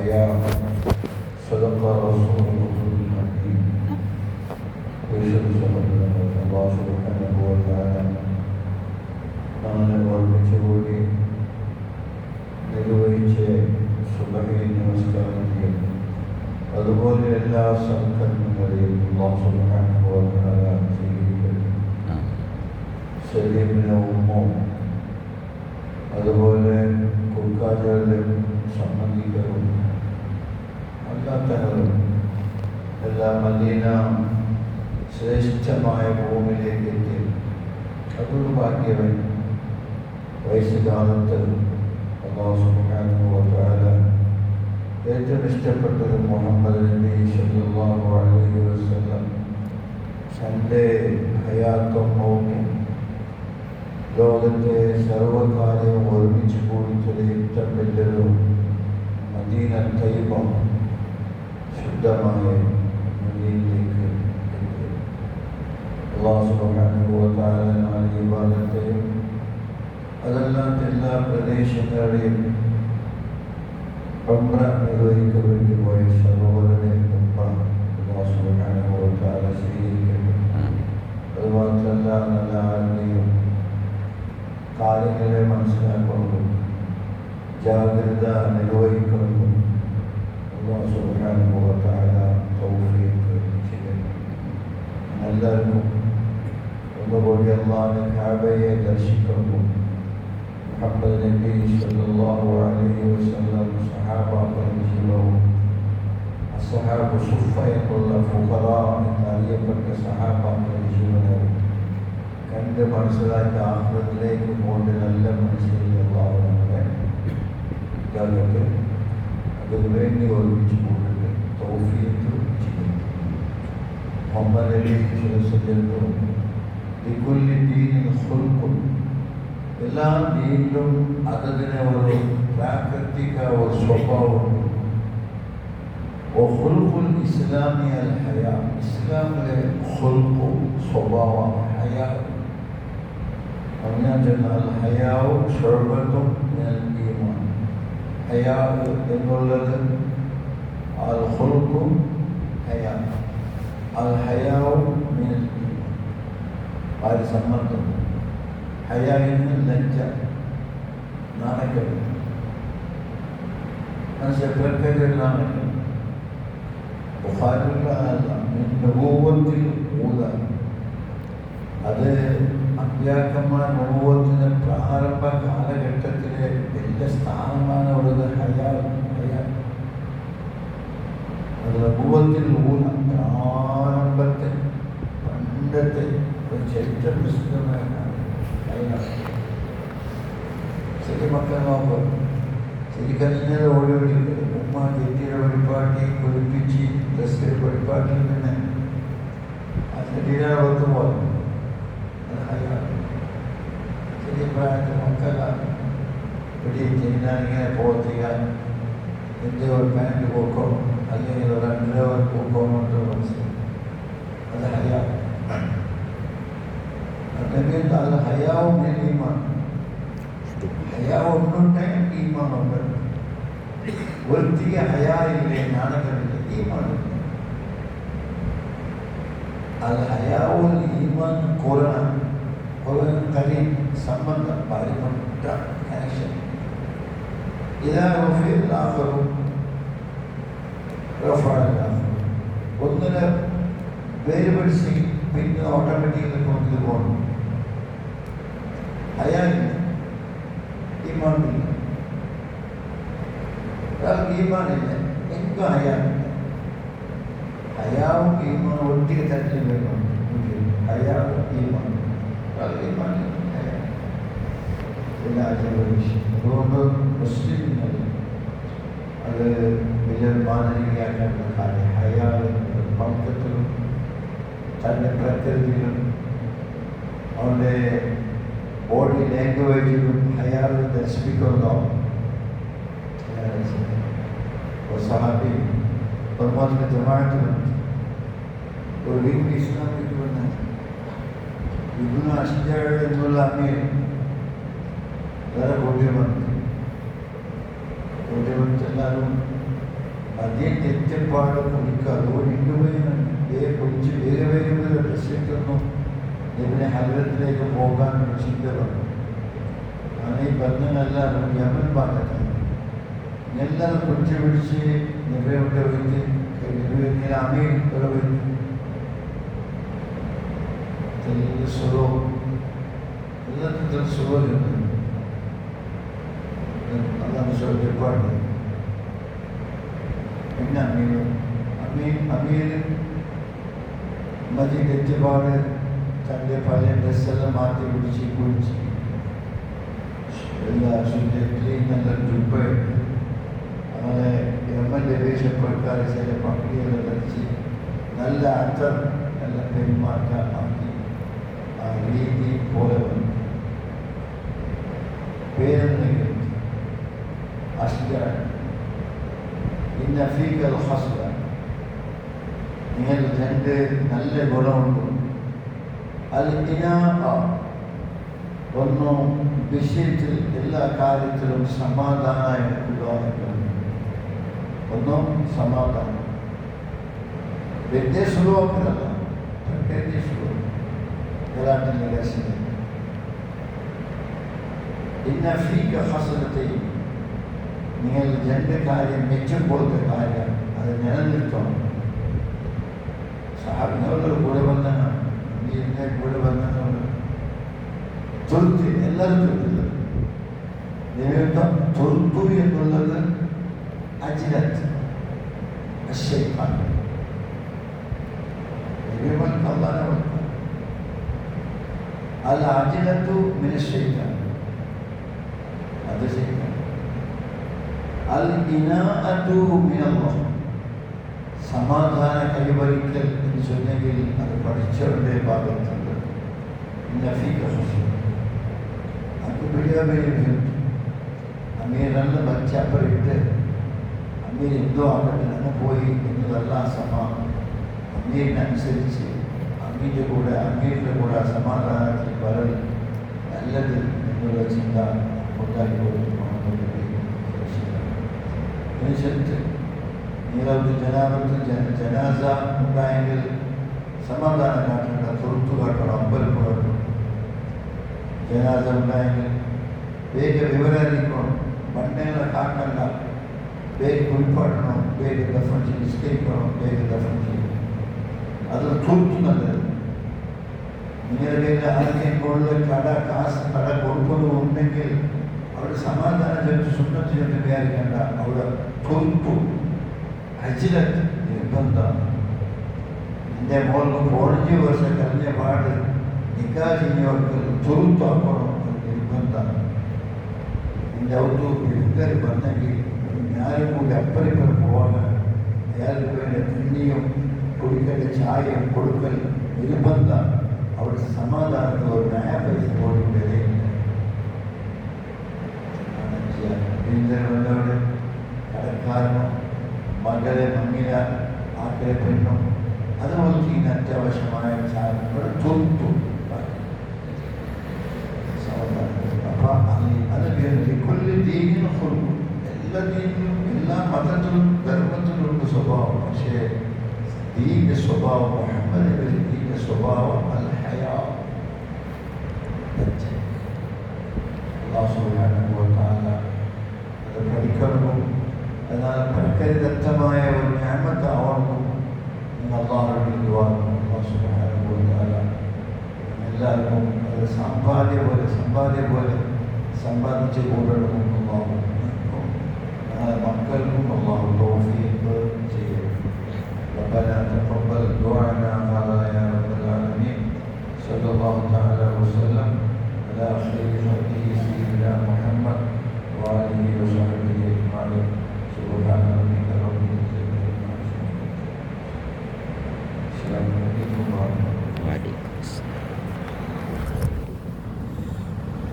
الحياء صدق رسوله الحكيم الله سبحانه وتعالى നമ്മളെ ഓർമ്മിച്ചുകൂടി നിർവഹിച്ച സുബഹി നമസ്കാരത്തിൽ അതുപോലെ എല്ലാ സൽക്കർമ്മങ്ങളെയും അല്ലാഹു സുബ്ഹാനഹു വ തആല സ്വീകരിക്കട്ടെ. സലീമിന്റെ ഉമ്മ അതുപോലെ കുക്കാജകളുടെ സംബന്ധിക്കരും അല്ലാത്തവരും എല്ലാ മദീന ശ്രേഷ്ഠമായ ഭൂമിയിലേക്ക് എത്തി. അതൊരു ഭാഗ്യവൻ. വയസ്സുകാലത്ത് അല്ലാഹു സുബ്ഹാനഹു വ തആല ഏറ്റവും ഇഷ്ടപ്പെട്ടത് മുഹമ്മദ് നബി സല്ലല്ലാഹു അലൈഹി വസല്ലം തൻ്റെ ഹയാത്തും മൗത്തും ലോകത്തെ സർവകാലവും ഒരുമിച്ച് കൂടിച്ചത് ഏറ്റവും വലിയൊരു മദീന തയ്യിബ ശുദ്ധമായ മദീനയിലേക്ക് എത്തി. അല്ലാഹു സുബ്ഹാനഹു വ തആല ഇബാദത്തെയും അതല്ലാത്ത എല്ലാ പ്രദേശങ്ങളുടെയും ഉംറ നിർവഹിക്കാൻ വേണ്ടി പോയ സഹോദരനെ ഉംറ അല്ലാഹു സുബ്ഹാനഹു വ തആല സ്വീകരിക്കട്ടെ. അതുമാത്രമല്ല നല്ല ആത്മീയം കാര്യങ്ങളെ മനസ്സിലാക്കുന്നതും ജാഗ്രത നിർവഹിക്കുന്നതും അല്ലാഹു സുബ്ഹാനഹു വ തആല തൗഫീഖ് ചെയ്യട്ടെ. എല്ലാവർക്കും ഒന്നുകൂടി അല്ലാഹുവിന്റെ കഅബയെ ദർശിക്കുമ്പോൾ മുഹമ്മദ് നബി സല്ലല്ലാഹു അലൈഹി വസല്ലം സഹാബാക്കളും ജീവിതവും അസ്സഹാബു സുഫ എന്നുള്ള ഫുഖറ എന്നറിയപ്പെട്ട സഹാബാക്കളുടെ ജീവിതവും കണ്ട് മനസ്സിലാക്കി ആഖിറത്തിലേക്ക് പോകേണ്ട നല്ല മനസ്സിൽ അല്ലാഹു നമ്മളെ ഇതാകട്ടെ. അതിനു വേണ്ടി ഒരുമിച്ച് പോകട്ടെ. തൗഫീഖ് ചെയ്യട്ടെ. മുഹമ്മദ് നബി സല്ലല്ലാഹു ലികുല്ലി ദീനിൻ ഖുൽഖുൻ, എല്ലാ ദീനിലും അതിന് ഒരു പ്രാകൃതിക ഒരു സ്വഭാവമുണ്ട്. ഖുൽഖുൽ ഇസ്ലാമി അൽ ഹയാ, ഇസ്ലാമിലെ ഖുൽഖു സ്വഭാവം ഹയാ. പറഞ്ഞാൽ അൽ ഹയാഉ ശുഅബത്തുൻ മിനൽ ഈമാൻ. ഹയാ എന്നുള്ളത് അൽ ഖുൽഖു ഹയാ, അൽ ഹയാഉ മിനൽ ഈമാൻ. ആര് സമ്മതം? ഹയാഇന് ലജ്ജ, നാണക്കേട്, മനസ്സിലാക്കൽ നാണക്കേട്. അത് അമ്പിയാക്കന്മാർ നബുവ്വത്തിന്റെ പ്രാരംഭ കാലഘട്ടത്തിലെ വലിയ സ്ഥാനമാണ് ഉള്ളത്. ഹയാ അത് നബുവ്വത്തിൽ പ്രാരംഭത്തിൽ പണ്ടത്തെ ഒരു ചരിത്ര പ്രസിദ്ധമായ ശരി മക്കൾ നോക്കും. ശരിക്കറിഞ്ഞത് ഓടി ഉമ്മ ചെറ്റിയുടെ വഴിപാട്ടി കുളിപ്പിച്ച് ഡ്രസ്സിൽ വഴിപാട്ടിൽ നിന്ന് ആ ചെടിയുടെ പുറത്ത് പോകും. അത് ഹയാണ്. ചെറിയ പ്രായത്തിൽ മക്കളാണ് പിടി ചെന്നാലിങ്ങനെ പോകത്തില്ല. എൻ്റെ ഒരു പാൻറ്റ് പോക്കോ അല്ലെങ്കിൽ ഒരു അണ്ടർവെയർ പോക്കോ കൊണ്ട് മനസ്സിലായി. അത് ഹയാണ്. അല്ലെങ്കിൽ അത് ഹയാവും ഈമാൻ. ഹയാവ് ഒന്നുണ്ട്, ഈമാൻ ഉണ്ട്. വൃത്തിയ ഹയാ ഇല്ലേ, നാണക്കേടില്ല, ഈമാൻ. അത് ഹയാവുൽ ഈമാൻ ഖുർആൻ കരീം സംബന്ധം പാരിപ്പെട്ട കണക്ഷൻ. ഇതാ റഫീൽ ആഖിറു റഫഅൽ ആഖിറു. ഒന്നിനെ വേരുപിടിച്ച് പിന്നെ ഓട്ടോമാറ്റിക്കലി കൊണ്ടു പോകണം. ഹയാനില്ല, ഈമാനില്ല. ഒരാൾക്ക് ഈമാനില്ല, എനിക്ക് ഹയാനില്ല. ഹയാവും ഈമാൻ ഒട്ടിയ തരത്തിൽ വേണം. ഹയാവും ഈമാൻ, ഒരാൾക്ക് ഈമാനില്ല, എല്ലാ വിഷയം. അതുകൊണ്ട് മുസ്ലിങ്ങൾ അത് വലിയ മാനവികയാക്കേണ്ട കാര്യം. ഹയാവിൻ്റെ പക്കത്തിലും തൻ്റെ പ്രകൃതിയിലും അവൻ്റെ ബോഡി ലാംഗ്വേജിലും ഹയാവ് ദർശിപ്പിക്കുന്നതോ. ഒരു സഹാബി പ്രമോദിന്റെ ജമാഅത്തിലുണ്ട്. ഒരു വീട്ടിൽ ഇസ്ലാമിലേക്ക് വന്ന ഇബ്നു അഷ്ജഅ് എന്നുള്ള അമീർ വേറെ ബോധ്യമുണ്ട്. എല്ലാവരും അതേ തെറ്റപ്പാട് കുടിക്കുക. അതുകൊണ്ട് ഇണ്ടുപോയി കുടിച്ച് വേറെ വേറെ വേറെ രക്ഷിക്കുന്നു. ഇതിനെ ഹദ്രത്തിലേക്ക് പോകാനൊരു ചിന്ത വന്നു. അങ്ങനെ ഈ ബന്ധങ്ങളെല്ലാവരും യമൻ ഭാഗത്താണ്. എല്ലാവരും കുടിച്ച് പിടിച്ച് നിറയുടെ വെച്ച് നിറയെ അമീൻ വെച്ച് വലിയ സുഖവും എല്ലാത്തിനും സുഖമുണ്ട്. അതാണ് ശ്രദ്ധപ്പാട്. പിന്നെ അമീർ മതി തെറ്റുപാട് തൻ്റെ പല ഡ്രസ്സെല്ലാം മാറ്റി പിടിച്ച് കുടിച്ച് എല്ലാ ക്ലീൻ നല്ല ജുബായിട്ട് അങ്ങനെ യമൻ്റെ വേഷപ്രക്കാർ ചില പട്ടികകൾ ധരിച്ച് നല്ല അർത്ഥം നല്ല പെരുമാറ്റമാക്കി ആ രീതി പോലെ വന്നു. പേരെന്ന് അഷ്കർ ഇന്ന ഫീക്കൽ ഹസ്ല, നിങ്ങൾ രണ്ട് നല്ല ഗുണമുണ്ട്. അൽ ഇനാ, ഒന്നും വിഷയത്തിൽ എല്ലാ കാര്യത്തിലും സമാധാനമായിട്ടുള്ള ഒന്നും സമാധാനം വലിയ സുഖമല്ല, വലിയ സുഖം ഒരാട്ടിൻ്റെ രസം. ഇന്ന ഫീക്ക ഹസനത്തെയും, നിങ്ങൾ രണ്ട് കാര്യം മെച്ചപ്പോഴത്തെ കാര്യം അത് നിലനിർത്തണം. സാഹിബിനോട് കൂടെ വന്നതാണ്, എന്നെ കൂടെ വന്നതുകൊണ്ട് തുരുത്തി എല്ലാവരും തുരുത്തില്ല. നിമിത്തം തുരുത്തു എന്നുള്ളത് അജിലത്ത് അശ്ശൈത്താൻ അൽ അജിലത്തു മിന ശൈത്താൻ, അത് ശൈത്താൻ. അൽ ഇനാഅത്തു മിനല്ലാഹ്, സമാധാന കൈവരിക്കൽ എന്ന് ചൊന്നെങ്കിൽ അത് പഠിച്ചവരുടെ ഭാഗത്തുണ്ട്. അത് പിടിയാൻ അമീറെല്ലാം വച്ചപ്പറിട്ട് അമീർ എന്തോ ആകട്ടെ അങ്ങ് പോയി എന്നതെല്ലാം അമീറിനനുസരിച്ച് അമീറിൻ്റെ കൂടെ സമാധാനത്തിൽ വരൽ നല്ലത് എന്നുള്ള ചിന്ത ഉണ്ടാക്കി മനുഷ്യർക്ക് നീരവത്ത് ജനാസ ഉണ്ടായെങ്കിൽ സമാധാനം കാട്ടേണ്ട, തുറത്തു കാട്ടണം, അമ്പലപ്പ് കാട്ടണം. ജനാസ ഉണ്ടായെങ്കിൽ വേഗ വിവരറിയിക്കണം, മണ്ണേറെ കാക്കണ്ട, വേഗ കുളിപ്പാട്ടണം, വേഗ ദഫൻ ചെയ്ത് നിസ്കരിക്കണം, വേഗ ദഫൻ ചെയ്യും. അത് തുറത്തു നല്ലത്. നിങ്ങളുടെ കയ്യിൽ ആർക്കെങ്കിലും കട കൊടുക്കുന്നുണ്ടെങ്കിൽ അവിടെ സമാധാനം ചെന്ന് സുന്നത്ത് ചെന്ന് വിചാരിക്കേണ്ട, അവിടെ തുറത്തു അജിലത്ത് നിർബന്ധമാണ്. എൻ്റെ മോൾക്ക് 15 വർഷം കഴിഞ്ഞ പാട് നിക്കാ ചെയ്യുന്നവർക്ക് തുറത്താക്കണം, നിർബന്ധമാണ്. എൻ്റെ ഔദ്യോ വിരുദ്ധർ വന്നെങ്കിൽ ഞാനും കൂടി അപ്പറിപ്പുറം പോകാൻ അയാൾക്ക് വേണ്ട തിന്നിയും കുടിക്കേണ്ട ചായയും കൊടുക്കൽ നിർബന്ധമാണ്. അവിടെ സമാധാനത്തിൽ ഒരു പൈസ പോലും വിലയില്ല. വന്നവിടെ കടക്കാരനോ മകളെ മങ്ങില ആക്കളെ പെണ്ണോ അതുപോലെ ചെയ്യുന്ന അത്യാവശ്യമായ സാധനങ്ങൾ തുറത്തു. അപ്പം അത് കൊല്ലി ദീനിനും കൊടുക്കും. എല്ലാ ദീനിലും എല്ലാ മതത്തിലും ധർമ്മത്തിലുണ്ട് സ്വഭാവം. പക്ഷേ ദീന്റെ സ്വഭാവം, മുഹമ്മദ് ദീന്റെ സ്വഭാവം അൽ ഹയാ. അല്ലാഹു സുബ്ഹാനഹു വ തആല അത് പഠിക്കണം. എന്നാൽ പ്രകൃതിദത്തമായ ഒരു നിഅമത്താവണം. അല്ലാഹുവിന്റെ ദുആ അല്ലാഹു സുബ്ഹാനഹു വ തആല എല്ലാവർക്കും അത് സമ്പാദ്യ പോലെ സമ്പാദിച്ച് കൊണ്ടുവരണം. മക്കൾക്കും അല്ലാഹു തൗഫീഖ് ചെയ്യും. ربنا تقبل دعاء